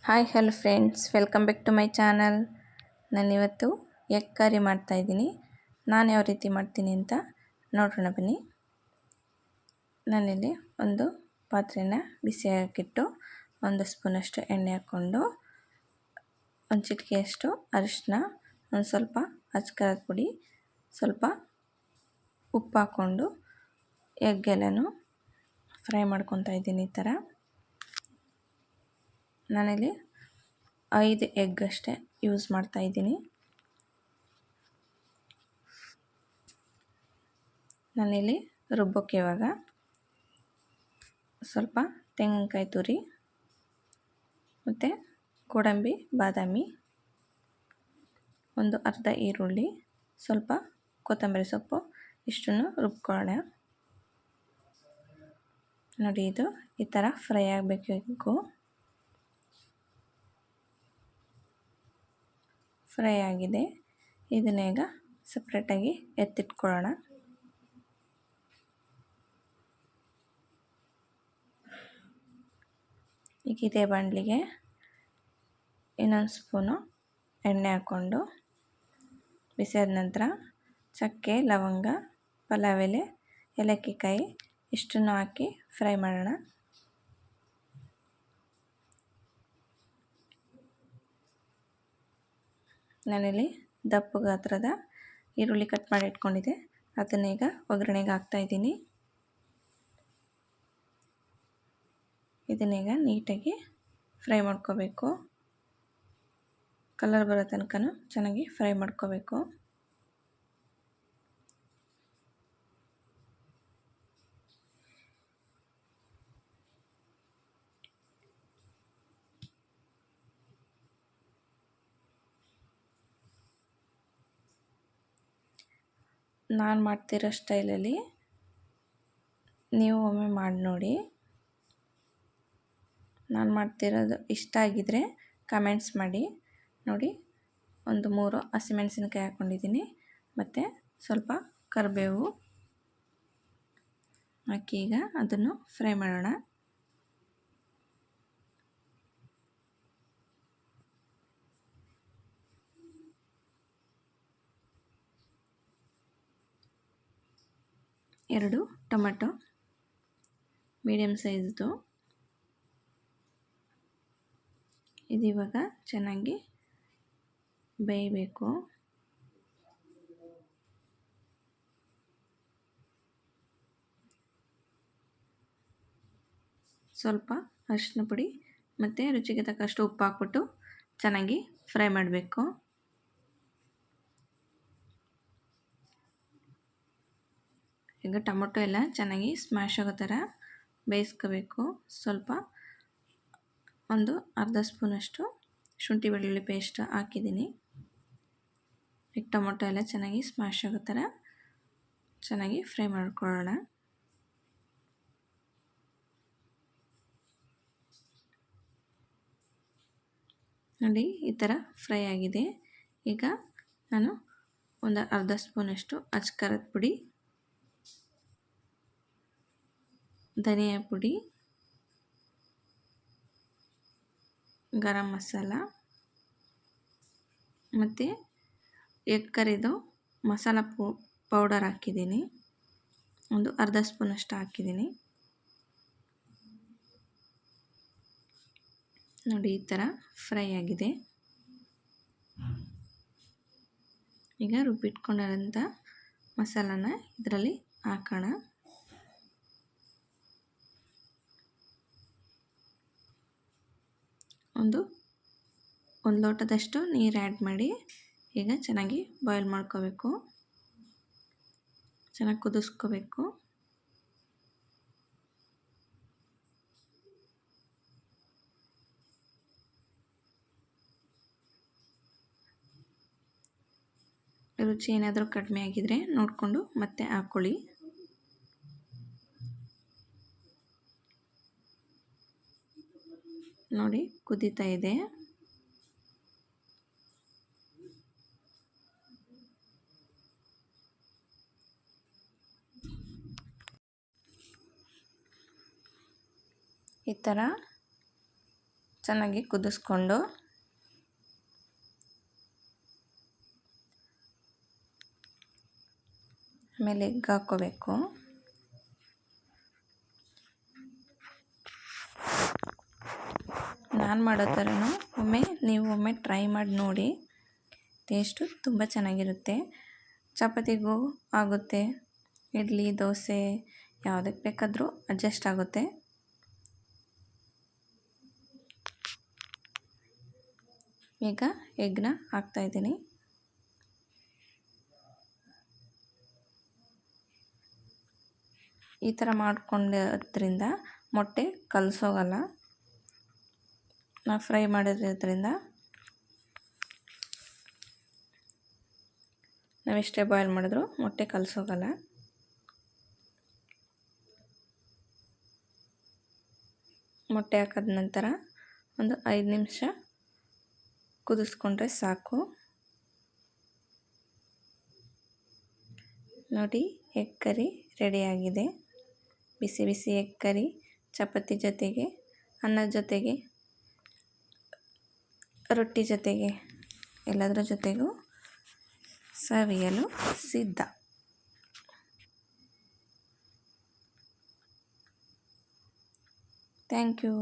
Hi hello friends, welcome back to my channel. ನಾನಿವತ್ತು egg curry ಮಾಡ್ತಾಯಿದ್ದೀನಿ. ನಾನು ಯಾವ ರೀತಿ ಮಾಡ್ತೀನಿ ಅಂತ ನೋಡೋಣ ಬನ್ನಿ. ನಾನಿಲ್ಲಿ ಒಂದು ಪಾತ್ರೆನ ಬಿಸಿ ಹಾಕಿಟ್ಟು 1 ಸ್ಪೂನಷ್ಟು ಎಣ್ಣೆ ಹಾಕ್ಕೊಂಡು, ಒಂದು ಚಿಟಿಕೆಯಷ್ಟು ಅರಿಶಿನ, ಒಂದು ಸ್ವಲ್ಪ ಅಚ್ಕಾರದ ಪುಡಿ, ಸ್ವಲ್ಪ ಉಪ್ಪು ಹಾಕ್ಕೊಂಡು ಎಗ್ಗೆಲ್ಲನೂ ಫ್ರೈ ಮಾಡ್ಕೊತಾ ಇದ್ದೀನಿ. ಈ ಥರ ನಾನಿಲ್ಲಿ 5 ಎಗ್ ಅಷ್ಟೇ ಯೂಸ್ ಮಾಡ್ತಾ ಇದ್ದೀನಿ. ನಾನಿಲ್ಲಿ ರುಬ್ಬೋಕ್ಕೆ ಇವಾಗ ಸ್ವಲ್ಪ ತೆಂಗಿನಕಾಯಿ ತುರಿ ಮತ್ತು ಗೋಡಂಬಿ ಬಾದಾಮಿ, ಒಂದು ಅರ್ಧ ಈರುಳ್ಳಿ, ಸ್ವಲ್ಪ ಕೊತ್ತಂಬರಿ ಸೊಪ್ಪು ಇಷ್ಟನ್ನು ರುಬ್ಕೊಳ್ಳೋಣ. ನೋಡಿ, ಇದು ಈ ಥರ ಫ್ರೈ ಆಗಬೇಕು. ಫ್ರೈ ಆಗಿದೆ. ಇದನ್ನ ಈಗ ಸಪ್ರೇಟಾಗಿ ಎತ್ತಿಟ್ಕೊಳ್ಳೋಣ. ಈಗ ಇದೇ ಬಾಣಲಿಗೆ ಇನ್ನೊಂದು ಸ್ಪೂನು ಎಣ್ಣೆ ಹಾಕ್ಕೊಂಡು, ಬಿಸಿಯಾದ ನಂತರ ಚಕ್ಕೆ, ಲವಂಗ, ಪಲಾವ್ ಎಲೆ, ಏಲಕ್ಕಿ ಕಾಯಿ ಇಷ್ಟನ್ನು ಹಾಕಿ ಫ್ರೈ ಮಾಡೋಣ. ನಾನಿಲ್ಲಿ ದಪ್ಪ ಗಾತ್ರದ ಈರುಳ್ಳಿ ಕಟ್ ಮಾಡಿ ಇಟ್ಕೊಂಡಿದ್ದೆ, ಅದನ್ನ ಈಗ ಒಗ್ಗರಣೆಗೆ ಹಾಕ್ತಾಯಿದ್ದೀನಿ. ಇದನ್ನೀಗ ನೀಟಾಗಿ ಫ್ರೈ ಮಾಡ್ಕೋಬೇಕು. ಕಲರ್ ಬರೋ ತನಕ ಚೆನ್ನಾಗಿ ಫ್ರೈ ಮಾಡ್ಕೋಬೇಕು. ನಾನು ಮಾಡ್ತಿರೋ ಸ್ಟೈಲಲ್ಲಿ ನೀವು ಒಮ್ಮೆ ಮಾಡಿ ನೋಡಿ. ನಾನು ಮಾಡ್ತಿರೋದು ಇಷ್ಟ ಆಗಿದ್ದರೆ ಕಮೆಂಟ್ಸ್ ಮಾಡಿ. ನೋಡಿ, ಒಂದು 3 ಹಸಿಮೆಣಸಿನಕಾಯಿ ಹಾಕ್ಕೊಂಡಿದ್ದೀನಿ, ಮತ್ತು ಸ್ವಲ್ಪ ಕರಿಬೇವು ಹಾಕಿ ಈಗ ಅದನ್ನು ಫ್ರೈ ಮಾಡೋಣ. ಎರಡು ಟೊಮೆಟೊ ಮೀಡಿಯಮ್ ಸೈಜ್ದು, ಇದು ಇವಾಗ ಚೆನ್ನಾಗಿ ಬೇಯಬೇಕು. ಸ್ವಲ್ಪ ಅರಿಶಿನ ಪುಡಿ ಮತ್ತು ರುಚಿಗೆ ತಕ್ಕಷ್ಟು ಉಪ್ಪು ಹಾಕ್ಬಿಟ್ಟು ಚೆನ್ನಾಗಿ ಫ್ರೈ ಮಾಡಬೇಕು. ಈಗ ಟೊಮೊಟೊ ಎಲ್ಲ ಚೆನ್ನಾಗಿ ಸ್ಮ್ಯಾಶ್ ಆಗೋ ಥರ ಬೇಯಿಸ್ಕೋಬೇಕು. ಸ್ವಲ್ಪ ಒಂದು ಅರ್ಧ ಸ್ಪೂನಷ್ಟು ಶುಂಠಿ ಬೆಳ್ಳುಳ್ಳಿ ಪೇಸ್ಟ್ ಹಾಕಿದ್ದೀನಿ. ಈಗ ಟೊಮೊಟೊ ಎಲ್ಲ ಚೆನ್ನಾಗಿ ಸ್ಮ್ಯಾಶ್ ಆಗೋ ಥರ ಚೆನ್ನಾಗಿ ಫ್ರೈ ಮಾಡ್ಕೊಳ್ಳೋಣ. ನೋಡಿ, ಈ ಥರ ಫ್ರೈ ಆಗಿದೆ. ಈಗ ನಾನು ಒಂದು ಅರ್ಧ ಸ್ಪೂನಷ್ಟು ಅಚ್ಕಾರದ ಪುಡಿ, ಧನಿಯಾ ಪುಡಿ, ಗರಂ ಮಸಾಲ ಮತ್ತು ಎಗ್ ಕರಿದು ಮಸಾಲ ಪೌಡರ್ ಹಾಕಿದ್ದೀನಿ. ಒಂದು ಅರ್ಧ ಸ್ಪೂನಷ್ಟು ಹಾಕಿದ್ದೀನಿ. ನೋಡಿ, ಈ ಥರ ಫ್ರೈ ಆಗಿದೆ. ಈಗ ರುಬ್ಬಿಟ್ಕೊಂಡಿರೋಂಥ ಮಸಾಲಾನ ಇದರಲ್ಲಿ ಹಾಕೋಣ. ಒಂದು ಲೋಟದಷ್ಟು ನೀರು ಆ್ಯಡ್ ಮಾಡಿ ಈಗ ಚೆನ್ನಾಗಿ ಬಾಯ್ಲ್ ಮಾಡ್ಕೋಬೇಕು. ಚೆನ್ನಾಗಿ ಕುದಿಸ್ಕೋಬೇಕು. ರುಚಿ ಏನಾದರೂ ಕಡಿಮೆ ಆಗಿದರೆ ನೋಡಿಕೊಂಡು ಮತ್ತೆ ಹಾಕ್ಕೊಳ್ಳಿ. ನೋಡಿ, ಕುದೀತಾ ಇದೆ. ಈ ಥರ ಚೆನ್ನಾಗಿ ಕುದಿಸ್ಕೊಂಡು ಆಮೇಲೆ ಎಗ್ ಹಾಕ್ಕೋಬೇಕು. ನಾನು ಮಾಡೋ ಥರನೂ ಒಮ್ಮೆ ಟ್ರೈ ಮಾಡಿ ನೋಡಿ. ಟೇಸ್ಟು ತುಂಬ ಚೆನ್ನಾಗಿರುತ್ತೆ. ಚಪಾತಿಗೂ ಆಗುತ್ತೆ, ಇಡ್ಲಿ ದೋಸೆ ಯಾವುದಕ್ಕೆ ಬೇಕಾದರೂ ಅಡ್ಜಸ್ಟ್ ಆಗುತ್ತೆ. ಈಗ ಎಗ್ನ ಹಾಕ್ತಾಯಿದ್ದೀನಿ. ಈ ಥರ ಮಾಡ್ಕೊಂಡಿರೋದ್ರಿಂದ ಮೊಟ್ಟೆ ಕಲಸೋಗಲ್ಲ. ನಾವು ಫ್ರೈ ಮಾಡಿರೋದ್ರಿಂದ ನಾವೆಷ್ಟೇ ಬಾಯ್ಲ್ ಮಾಡಿದ್ರೂ ಮೊಟ್ಟೆ ಕಲಸೋಗಲ್ಲ. ಮೊಟ್ಟೆ ಹಾಕಿದ ನಂತರ ಒಂದು 5 ನಿಮಿಷ ಕುದಿಸ್ಕೊಂಡ್ರೆ ಸಾಕು. ನೋಡಿ, ಎಗ್ ಕರಿ ರೆಡಿಯಾಗಿದೆ. ಬಿಸಿ ಬಿಸಿ ಎಗ್ ಕರಿ ಚಪಾತಿ ಜೊತೆಗೆ, ಅನ್ನದ ಜೊತೆಗೆ, ರೊಟ್ಟಿ ಜೊತೆಗೆ ಎಲ್ಲದರ ಜೊತೆಗೂ ಸವಿಯಲು ಸಿದ್ಧ. Thank you.